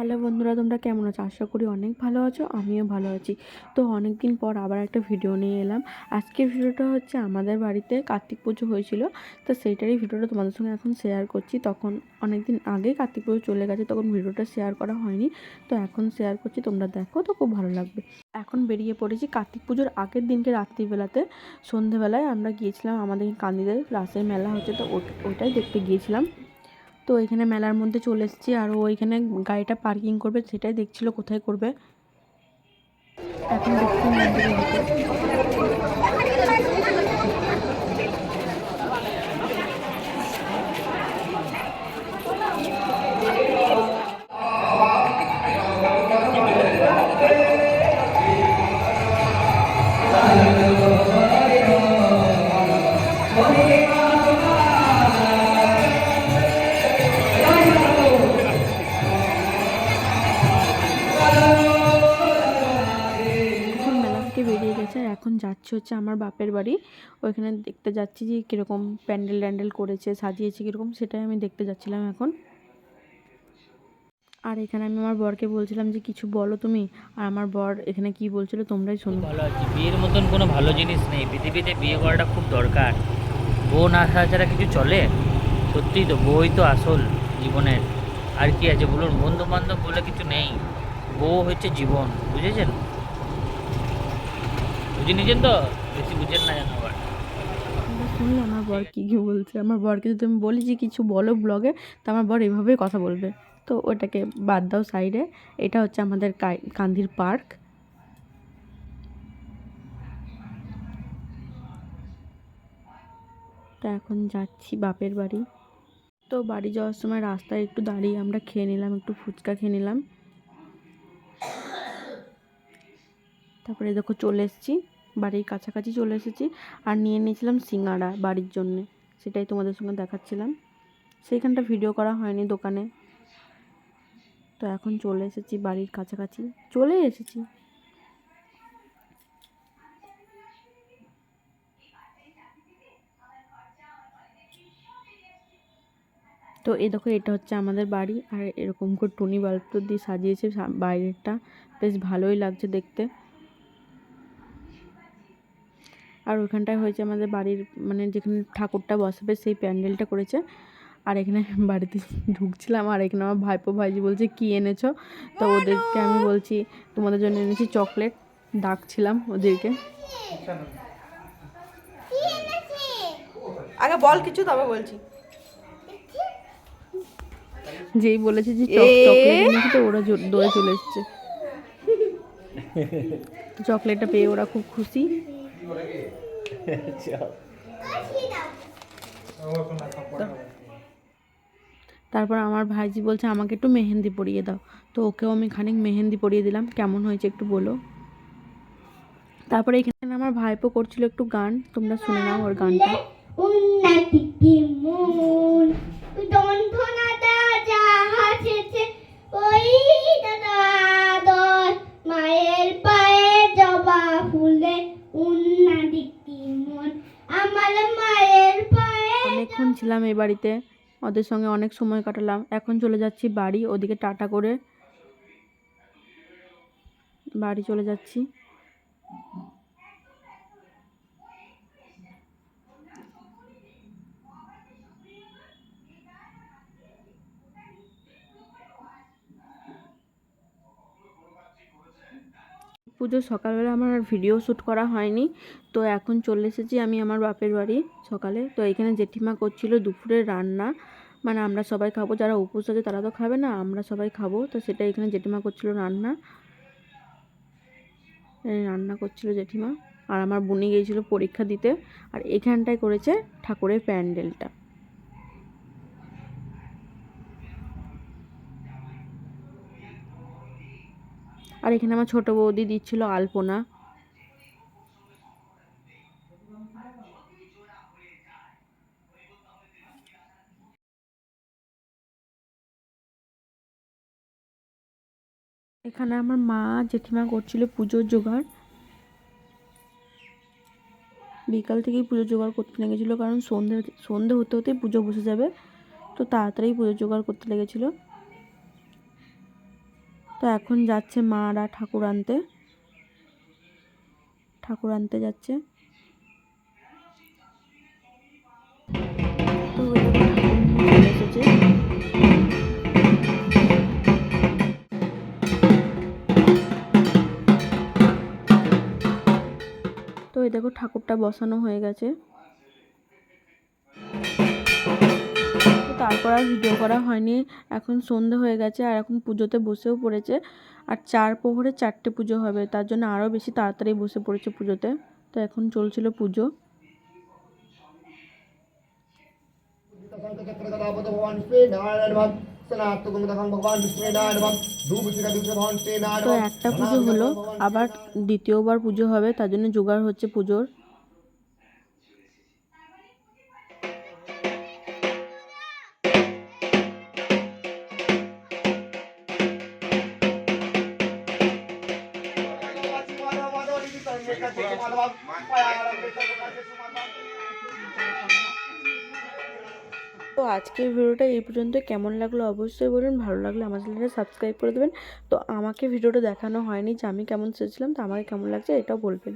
Hello বন্ধুরা, তোমরা কেমন আছো? আশা করি অনেক ভালো আছো, আমিও ভালো আছি। তো অনেক দিন পর আবার একটা ভিডিও নিয়ে এলাম। আজকের ভিডিওটা হচ্ছে আমাদের বাড়িতে কার্তিক পুজো হয়েছিল, তো সেইটারই ভিডিওটা তোমাদের সঙ্গে এখন শেয়ার করছি। তখন অনেক দিন আগেই কার্তিক পুজো চলে গেছে, তখন ভিডিওটা শেয়ার করা হয়নি, তো এখন শেয়ার করছি। তোমরা দেখো, তো খুব ভালো লাগবে। এখন বেরিয়ে পড়েছি কার্তিক পুজোর আগের দিনকে রাত্রিবেলাতে, সন্ধেবেলায় আমরা গিয়েছিলাম আমাদের কান্দিদের রাসের মেলা হচ্ছে, তো ওইটাই দেখতে গিয়েছিলাম। তো এখানে মেলার মধ্যে চলে এসেছি, আর ওইখানে গাড়িটা পার্কিং করবে সেটাই দেখছিল কোথায় করবে। এখন দেখছি মন্দিরের ভিতর। বেরিয়ে গেছে, আর এখন যাচ্ছি হচ্ছে আমার বাপের বাড়ি। ওইখানে দেখতে যাচ্ছি যে কীরকম প্যান্ডেল ট্যান্ডেল করেছে, সাজিয়েছে কীরকম, সেটাই আমি দেখতে যাচ্ছিলাম এখন। আর এখানে আমি আমার বরকে বলছিলাম যে কিছু বলো তুমি, আর আমার বর এখানে কি বলছিল তোমরাই শোনো। ভালো আছি। বিয়ের মতন কোনো ভালো জিনিস নেই পৃথিবীতে, বিয়ে করাটা খুব দরকার। বউ না আসা ছাড়া কিছু চলে? সত্যিই তো, বউই তো আসল জীবনের। আর কি আছে বলুন, বন্ধু বান্ধব বলে কিছু নেই, বউ হচ্ছে জীবন। বুঝেছেন? বুঝে নিয়েছেন তো? বেশি বুঝেন না যেন আবার। শুনলে আমার বর কী কী বলছে। আমার বরকে যদি আমি বলি যে কিছু বলো ব্লগে, তো আমার বর এভাবেই কথা বলবে। তো ওটাকে বাদ দাও সাইডে। এটা হচ্ছে আমাদের কান্দির পার্ক। তো এখন যাচ্ছি বাপের বাড়ি। তো বাড়ি যাওয়ার সময় রাস্তায় একটু দাঁড়িয়ে আমরা খেয়ে নিলাম, একটু ফুচকা খেয়ে নিলাম। তারপরে দেখো চলে এসেছি, বাড়ির কাছাকাছি চলে এসেছি। আর নিয়ে নিয়েছিলাম সিঙ্গাড়া বাড়ির জন্যে, সেটাই তোমাদের সঙ্গে দেখাচ্ছিলাম। সেইখানটা ভিডিও করা হয়নি দোকানে। তো এখন চলে এসেছি বাড়ির কাছাকাছি, চলে এসেছি। তো এই দেখো, এটা হচ্ছে আমাদের বাড়ি, আর এরকম করে টুনি বাল্ব তো দিয়ে সাজিয়েছে বাইরেরটা, বেশ ভালোই লাগছে দেখতে। আর ওইখানটায় হয়েছে আমাদের বাড়ির, মানে যেখানে ঠাকুরটা বসাবে সেই প্যান্ডেলটা করেছে। আর এখানে বাড়িতে ঢুকছিলাম, আর এখানে আমার ভাইপো ভাইজি বলছে কি এনেছো, তো ওদেরকে আমি বলছি তোমাদের জন্য এনেছি চকলেট। ডাকছিলাম ওদেরকে। আগে বল কিছু, তবে বলছি। যেই বলেছে যে চকলেট এনেছি, তো ওরা দৌড়ে চলে এসছে। চকলেটটা পেয়ে ওরা খুব খুশি। তারপর আমার ভাইজি বলছে আমাকে একটু মেহেন্দি পরিয়ে দাও, তো ওকেও আমি খানিক মেহেন্দি পরিয়ে দিলাম। কেমন হয়েছে একটু বলো। তারপরে এখানে আমার ভাইপো করছিল একটু গান, তোমরা শুনে নাও ওর গানটা। মায়ের পায়ে জবা ফুলে আমার মায়ের পায়ে। অনেকক্ষণ ছিলাম এই বাড়িতে, ওদের সঙ্গে অনেক সময় কাটালাম। এখন চলে যাচ্ছি বাড়ি, ওদিকে টাটা করে বাড়ি চলে যাচ্ছি। পুজোর সকালবেলা আমার আর ভিডিও শ্যুট করা হয়নি, তো এখন চলে এসেছি আমি আমার বাপের বাড়ি সকালে। তো এখানে জেঠিমা করছিল দুপুরের রান্না, মানে আমরা সবাই খাবো, যারা উপোস আছে তারা তো খাবে না, আমরা সবাই খাবো। তো সেটা এখানে জেঠিমা করছিল রান্না, রান্না করছিল জেঠিমা। আর আমার বোনে গিয়েছিল পরীক্ষা দিতে। আর এখানটায় করেছে ঠাকুরের প্যান্ডেলটা। আর এখানে আমার ছোটো বৌদি দিচ্ছিল আলপনা। এখানে আমার মা জেঠিমা করছিল পুজোর জোগাড়। বিকাল থেকেই পুজোর জোগাড় করতে লেগেছিলো, কারণ সন্ধে হতে হতেই পুজো বসে যাবে, তো তাড়াতাড়ি পুজোর জোগাড় করতে লেগেছিলো। তো এখন যাচ্ছে মারা ঠাকুর আনতে যাচ্ছে। তো ওই দেখো ঠাকুর নিয়ে চলে এসেছে। তো এই দেখো ঠাকুরটা বসানো হয়ে গেছে। তো তারপর আর ভিডিও করা হয়নি। এখন সন্ধে হয়ে গেছে আর এখন পুজোতে বসেও পড়েছে। আর 4 প্রহরে 4টে পুজো হবে, তার জন্য আরও বেশি তাড়াতাড়ি বসে পড়েছে পুজোতে। তো এখন চলছিল পুজো। তো একটা পুজো হলো, আবার দ্বিতীয়বার পুজো হবে, তার জন্য জোগাড় হচ্ছে পুজোর। তো আজকের ভিডিওটা এই পর্যন্ত। কেমন লাগলো অবশ্যই বলুন, ভালো লাগলে আমার চ্যানেলটা সাবস্ক্রাইব করে দেবেন। তো আমাকে ভিডিওটা দেখানো হয়নি যে আমি কেমন সেজেছিলাম, তো আমাকে কেমন লাগছে এটাও বলবেন।